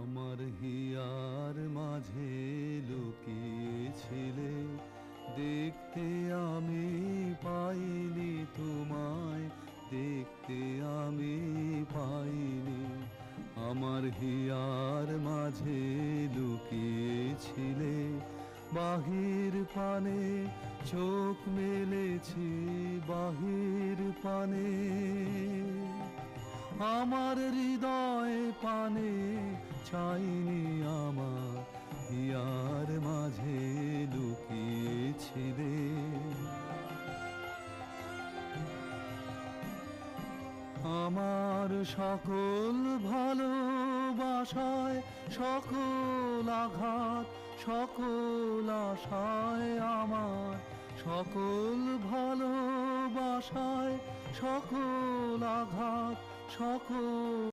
আমার হিয়ার মাঝে লুকিয়েছিলে, দেখতে আমি পাইনি তোমায়, দেখতে আমি পাইনি। আমার হিয়ার মাঝে লুকিয়েছিলে, বাহির পানে চোখ মেলেছি, বাহির পানে আমার হৃদয় পানে চাইনি। আমার হিয়ার মাঝে লুকিয়েছিলে। আমার সকল ভালোবাসায়, সকল আঘাত, সকল আশায়, আমার সকল ভালোবাসায়, সকল আঘাত, সকল